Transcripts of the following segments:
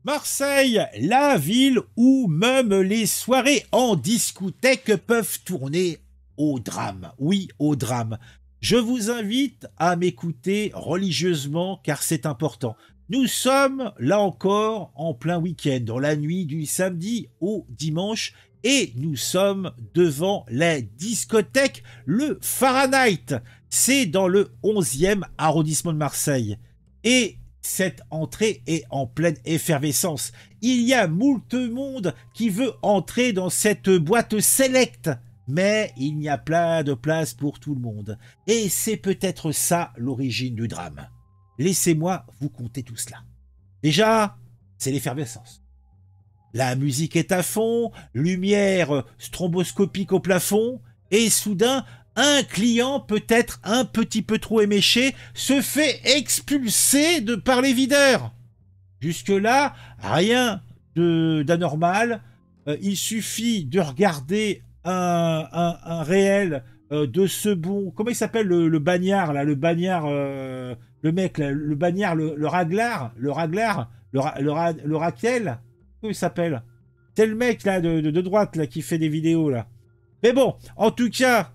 Marseille, la ville où même les soirées en discothèque peuvent tourner au drame. Oui, au drame. Je vous invite à m'écouter religieusement car c'est important. Nous sommes, là encore, en plein week-end, dans la nuit du samedi au dimanche, et nous sommes devant la discothèque, le Fahrenheit. C'est dans le 11e arrondissement de Marseille. Et cette entrée est en pleine effervescence. Il y a moult monde qui veut entrer dans cette boîte select, mais il n'y a pas de place pour tout le monde. Et c'est peut-être ça l'origine du drame. Laissez-moi vous conter tout cela. Déjà, c'est l'effervescence. La musique est à fond, lumière stromboscopique au plafond, et soudain, un client, peut-être un petit peu trop éméché, se fait expulser par les videurs. Jusque-là, rien d'anormal. Il suffit de regarder un réel de ce bon... Comment il s'appelle le bagnard, là? Le bagnard... le mec, là, le bagnard, le raglard, le Raquel. Comment il s'appelle? C'est le mec, là, de droite, là, qui fait des vidéos, là. Mais bon, en tout cas...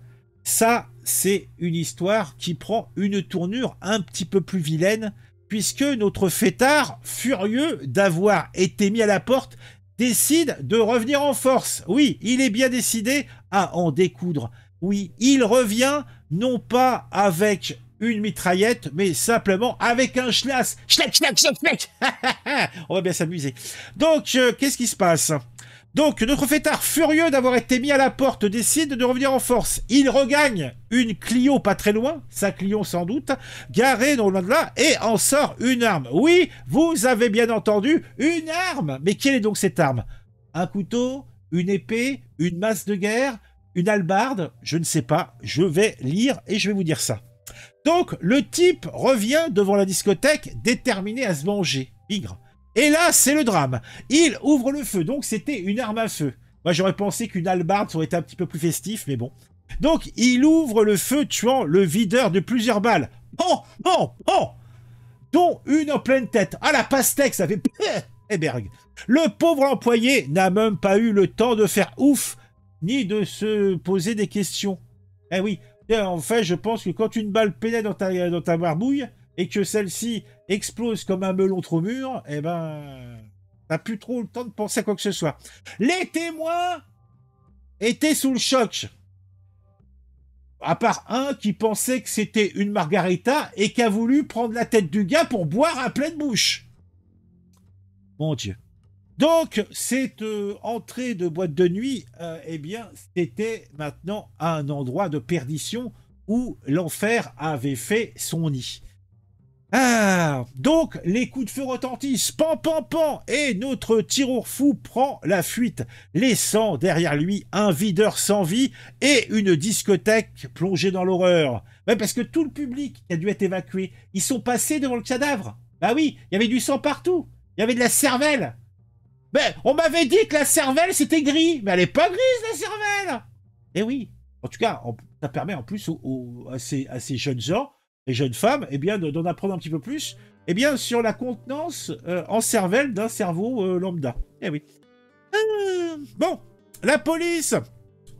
Ça, c'est une histoire qui prend une tournure un petit peu plus vilaine, puisque notre fêtard, furieux d'avoir été mis à la porte, décide de revenir en force. Oui, il est bien décidé à en découdre. Oui, il revient non pas avec une mitraillette, mais simplement avec un schlass. Schleck, schleck, schleck, schleck. On va bien s'amuser. Donc, qu'est-ce qui se passe ? Donc, notre fêtard, furieux d'avoir été mis à la porte, décide de revenir en force. Il regagne une Clio pas très loin, sa Clio sans doute, garée dans le là, et en sort une arme. Oui, vous avez bien entendu, une arme. Mais quelle est donc cette arme? Un couteau, une épée, une masse de guerre, une hallebarde? Je ne sais pas, je vais lire et je vais vous dire ça. Donc, le type revient devant la discothèque, déterminé à se venger. Bigre. Et là, c'est le drame. Il ouvre le feu, donc c'était une arme à feu. Moi, j'aurais pensé qu'une hallebarde aurait été un petit peu plus festif, mais bon. Donc, il ouvre le feu, tuant le videur de plusieurs balles. Oh, oh, oh, dont une en pleine tête. Ah, la pastèque, ça fait... Héberg. Le pauvre employé n'a même pas eu le temps de faire ouf, ni de se poser des questions. Eh oui, en fait, je pense que quand une balle pénètre dans ta barbouille, et que celle-ci explose comme un melon trop mûr, eh ben, t'as plus trop le temps de penser à quoi que ce soit. Les témoins étaient sous le choc. À part un qui pensait que c'était une margarita et qui a voulu prendre la tête du gars pour boire à pleine bouche. Mon Dieu. Donc, cette entrée de boîte de nuit, eh bien, c'était maintenant un endroit de perdition où l'enfer avait fait son nid. Ah, donc les coups de feu retentissent, pan pan pan, et notre tiroir fou prend la fuite, laissant derrière lui un videur sans vie et une discothèque plongée dans l'horreur. Ouais, parce que tout le public qui a dû être évacué, ils sont passés devant le cadavre. Bah oui, il y avait du sang partout, il y avait de la cervelle. Mais on m'avait dit que la cervelle c'était gris, mais elle est pas grise la cervelle. Eh oui, en tout cas, ça permet en plus à ces jeunes gens, les jeunes femmes, eh bien, d'en apprendre un petit peu plus, eh bien, sur la contenance en cervelle d'un cerveau lambda. Eh oui. Bon, la police,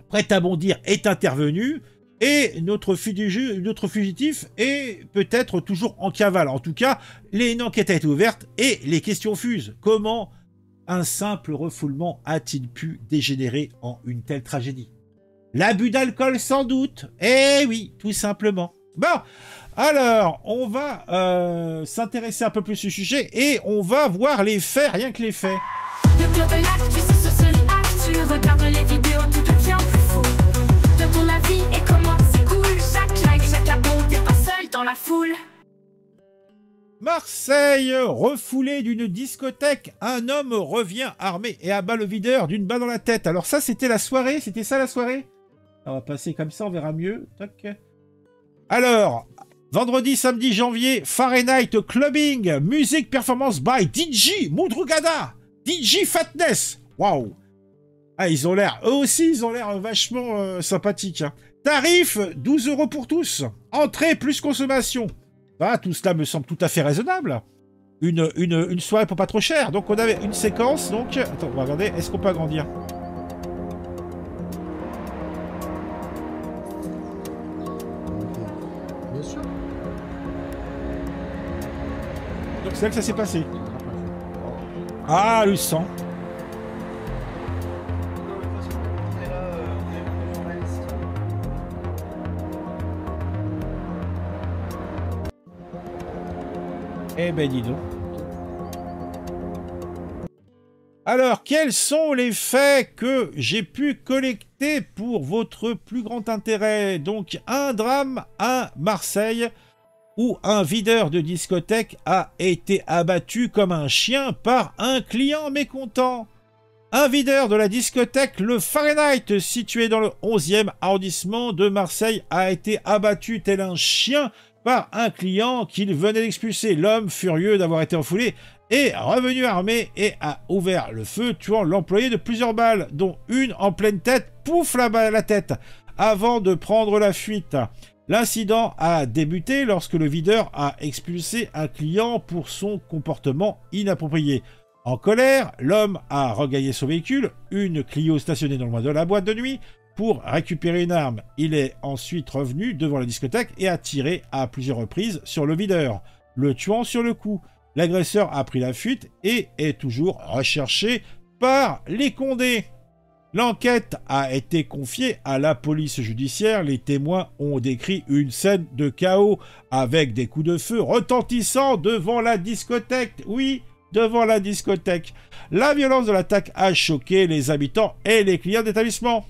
prête à bondir, est intervenue, et notre fugitif est peut-être toujours en cavale. En tout cas, une enquête a été ouverte, et les questions fusent. Comment un simple refoulement a-t-il pu dégénérer en une telle tragédie? L'abus d'alcool, sans doute. Eh oui, tout simplement. Bon, alors, on va s'intéresser un peu plus au sujet et on va voir les faits, rien que les faits. Le club est là, tu sais ce seul acte, tu regardes les vidéos, tout devient plus fou. De ton avis et comment c'est cool, chaque like, chaque abon, t'es pas seul dans la foule. Marseille, refoulé d'une discothèque, un homme revient armé et abat le videur d'une balle dans la tête. Alors ça, c'était la soirée, c'était ça la soirée? On va passer comme ça, on verra mieux. Tac. Alors, vendredi, samedi, janvier, Fahrenheit Clubbing, musique performance by DJ Moudrugada, DJ Fatness. Waouh. Ah, ils ont l'air, eux aussi, ils ont l'air vachement sympathiques. Hein. Tarif, 12 € pour tous. Entrée plus consommation. Ah, tout cela me semble tout à fait raisonnable. une soirée pour pas trop cher. Donc on avait une séquence, donc... Attends, on va regarder, est-ce qu'on peut agrandir? Bien sûr. Donc c'est là que ça s'est passé. Ah, le sang. Eh ben dis donc. Alors, quels sont les faits que j'ai pu collecter pour votre plus grand intérêt? Donc, un drame à Marseille où un videur de discothèque a été abattu comme un chien par un client mécontent. Un videur de la discothèque Le Fahrenheit, situé dans le 11e arrondissement de Marseille, a été abattu tel un chien par un client qu'il venait d'expulser. L'homme, furieux d'avoir été refoulé, est revenu armé et a ouvert le feu, tuant l'employé de plusieurs balles, dont une en pleine tête, pouf la tête, avant de prendre la fuite. L'incident a débuté lorsque le videur a expulsé un client pour son comportement inapproprié. En colère, l'homme a regagné son véhicule, une Clio stationnée non loin de la boîte de nuit, pour récupérer une arme. Il est ensuite revenu devant la discothèque et a tiré à plusieurs reprises sur le videur, le tuant sur le coup. L'agresseur a pris la fuite et est toujours recherché par les Condés. L'enquête a été confiée à la police judiciaire. Les témoins ont décrit une scène de chaos avec des coups de feu retentissant devant la discothèque. Oui, devant la discothèque. La violence de l'attaque a choqué les habitants et les clients d'établissement.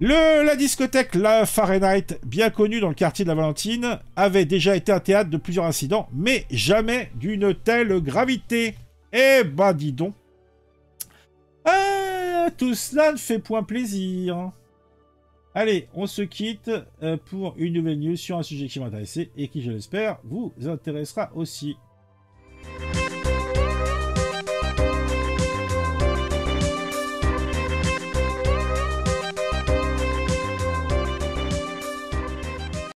La discothèque La Fahrenheit, bien connue dans le quartier de la Valentine, avait déjà été un théâtre de plusieurs incidents, mais jamais d'une telle gravité. Eh ben dis donc. Tout cela ne fait point plaisir. Allez, on se quitte pour une nouvelle news sur un sujet qui m'intéressait et qui, je l'espère, vous intéressera aussi.